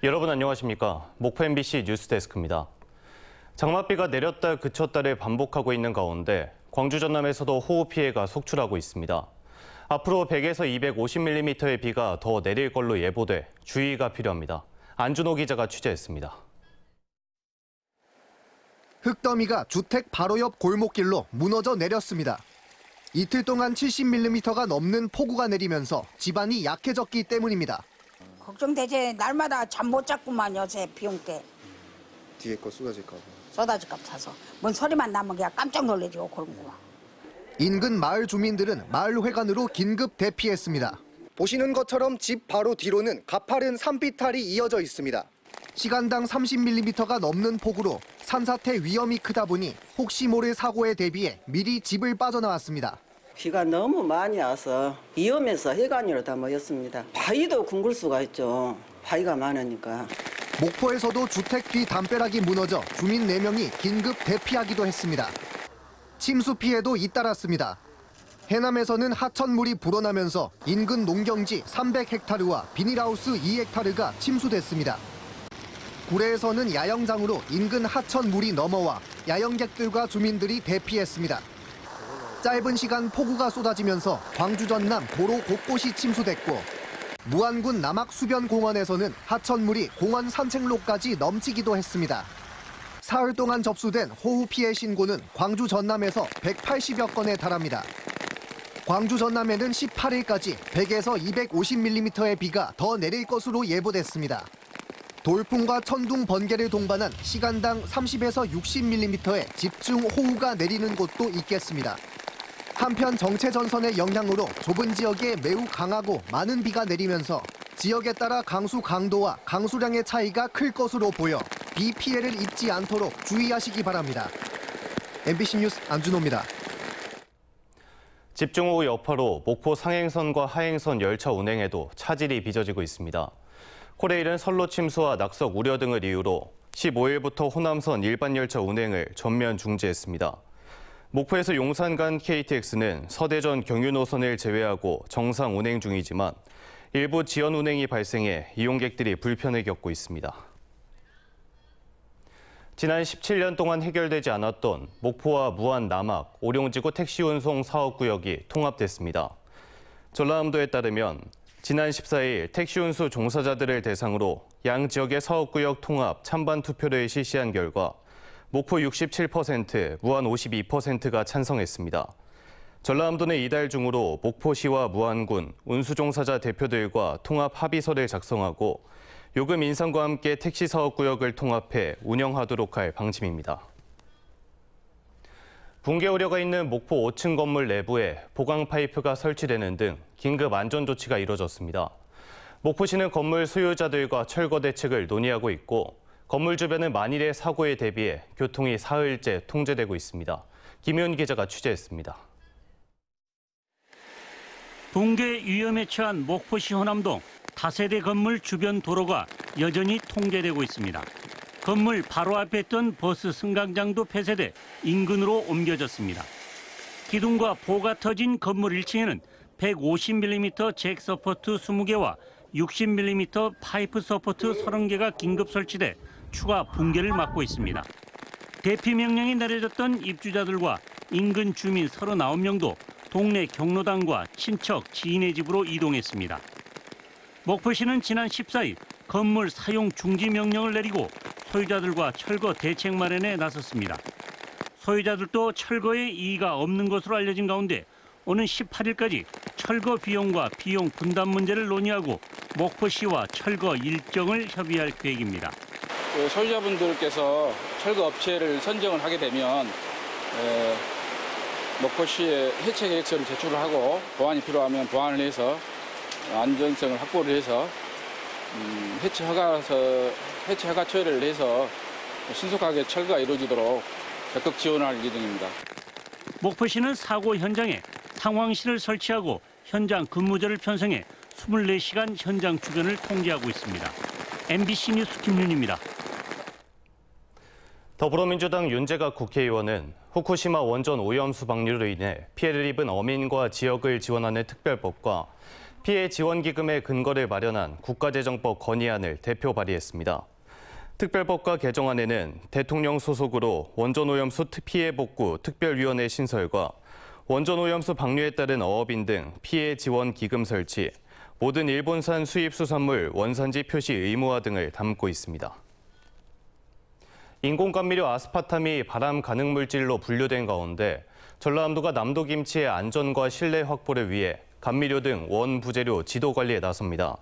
여러분 안녕하십니까? 목포 MBC 뉴스데스크입니다. 장맛비가 내렸다 그쳤다를 반복하고 있는 가운데 광주 전남에서도 호우 피해가 속출하고 있습니다. 앞으로 100에서 250mm의 비가 더 내릴 걸로 예보돼 주의가 필요합니다. 안준호 기자가 취재했습니다. 흙더미가 주택 바로 옆 골목길로 무너져 내렸습니다. 이틀 동안 70mm가 넘는 폭우가 내리면서 집안이 약해졌기 때문입니다. 걱정되지. 날마다 잠 못 잤구만 요새 비 온 게. 뒤에 거 쏟아질까 봐. 쏟아질까 봐 자서. 뭔 소리만 나면 그냥 깜짝 놀래죠 그런구만. 인근 마을 주민들은 마을회관으로 긴급 대피했습니다. 보시는 것처럼 집 바로 뒤로는 가파른 산비탈이 이어져 있습니다. 시간당 30mm가 넘는 폭우로 산사태 위험이 크다 보니 혹시 모를 사고에 대비해 미리 집을 빠져나왔습니다. 비가 너무 많이 와서 위험해서 해관으로 다 모였습니다. 바위도 굵을 수가 있죠. 바위가 많으니까. 목포에서도 주택 뒤 담벼락이 무너져 주민 4명이 긴급 대피하기도 했습니다. 침수 피해도 잇따랐습니다. 해남에서는 하천물이 불어나면서 인근 농경지 300헥타르와 비닐하우스 2헥타르가 침수됐습니다. 구례에서는 야영장으로 인근 하천물이 넘어와 야영객들과 주민들이 대피했습니다. 짧은 시간 폭우가 쏟아지면서 광주 전남 도로 곳곳이 침수됐고 무안군 남악수변공원에서는 하천물이 공원 산책로까지 넘치기도 했습니다. 사흘 동안 접수된 호우 피해 신고는 광주 전남에서 180여 건에 달합니다. 광주 전남에는 18일까지 100에서 250mm의 비가 더 내릴 것으로 예보됐습니다. 돌풍과 천둥, 번개를 동반한 시간당 30에서 60mm의 집중 호우가 내리는 곳도 있겠습니다. 한편 정체 전선의 영향으로 좁은 지역에 매우 강하고 많은 비가 내리면서 지역에 따라 강수 강도와 강수량의 차이가 클 것으로 보여 비 피해를 입지 않도록 주의하시기 바랍니다. MBC 뉴스 안준호입니다. 집중호우 여파로 목포 상행선과 하행선 열차 운행에도 차질이 빚어지고 있습니다. 코레일은 선로 침수와 낙석 우려 등을 이유로 15일부터 호남선 일반 열차 운행을 전면 중지했습니다. 목포에서 용산 간 KTX는 서대전 경유 노선을 제외하고 정상 운행 중이지만 일부 지연 운행이 발생해 이용객들이 불편을 겪고 있습니다. 지난 17년 동안 해결되지 않았던 목포와 무안 남악 오룡지구 택시 운송 사업구역이 통합됐습니다. 전라남도에 따르면 지난 14일 택시 운수 종사자들을 대상으로 양 지역의 사업구역 통합 찬반 투표를 실시한 결과 목포 67%, 무안 52%가 찬성했습니다. 전라남도는 이달 중으로 목포시와 무안군, 운수종사자 대표들과 통합 합의서를 작성하고 요금 인상과 함께 택시 사업구역을 통합해 운영하도록 할 방침입니다. 붕괴 우려가 있는 목포 5층 건물 내부에 보강 파이프가 설치되는 등 긴급 안전 조치가 이뤄졌습니다. 목포시는 건물 소유자들과 철거 대책을 논의하고 있고 건물 주변은 만일의 사고에 대비해 교통이 사흘째 통제되고 있습니다. 김효은 기자가 취재했습니다. 붕괴 위험에 처한 목포시 호남동 다세대 건물 주변 도로가 여전히 통제되고 있습니다. 건물 바로 앞에 있던 버스 승강장도 폐쇄돼 인근으로 옮겨졌습니다. 기둥과 보가 터진 건물 1층에는 150mm 잭 서포트 20개와 60mm 파이프 서포트 30개가 긴급 설치돼 추가 붕괴를 막고 있습니다. 대피 명령이 내려졌던 입주자들과 인근 주민 39명도 동네 경로당과 친척, 지인의 집으로 이동했습니다. 목포시는 지난 14일 건물 사용 중지 명령을 내리고 소유자들과 철거 대책 마련에 나섰습니다. 소유자들도 철거에 이의가 없는 것으로 알려진 가운데 오는 18일까지 철거 비용과 비용 분담 문제를 논의하고 목포시와 철거 일정을 협의할 계획입니다. 소유자분들께서 철거 업체를 선정을 하게 되면 목포시에 해체 계획서를 제출을 하고 보완이 필요하면 보완을 해서 안전성을 확보를 해서 해체 허가 처리를 해서 신속하게 철거가 이루어지도록 적극 지원할 예정입니다. 목포시는 사고 현장에 상황실을 설치하고 현장 근무자를 편성해 24시간 현장 주변을 통제하고 있습니다. MBC 뉴스 김윤입니다. 더불어민주당 윤재갑 국회의원은 후쿠시마 원전 오염수 방류로 인해 피해를 입은 어민과 지역을 지원하는 특별법과 피해 지원 기금의 근거를 마련한 국가재정법 건의안을 대표 발의했습니다. 특별법과 개정안에는 대통령 소속으로 원전오염수 피해 복구 특별위원회 신설과 원전오염수 방류에 따른 어업인 등 피해 지원 기금 설치, 모든 일본산 수입 수산물 원산지 표시 의무화 등을 담고 있습니다. 인공감미료 아스파탐이 발암 가능 물질로 분류된 가운데 전라남도가 남도 김치의 안전과 신뢰 확보를 위해 감미료 등 원부재료 지도 관리에 나섭니다.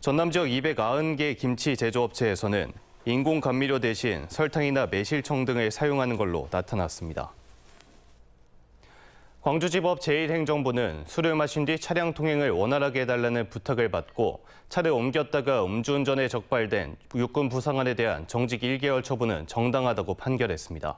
전남 지역 290개 김치 제조업체에서는 인공감미료 대신 설탕이나 매실청 등을 사용하는 걸로 나타났습니다. 광주지법 제1행정부는 술을 마신 뒤 차량 통행을 원활하게 해달라는 부탁을 받고 차를 옮겼다가 음주운전에 적발된 육군 부상안에 대한 정직 1개월 처분은 정당하다고 판결했습니다.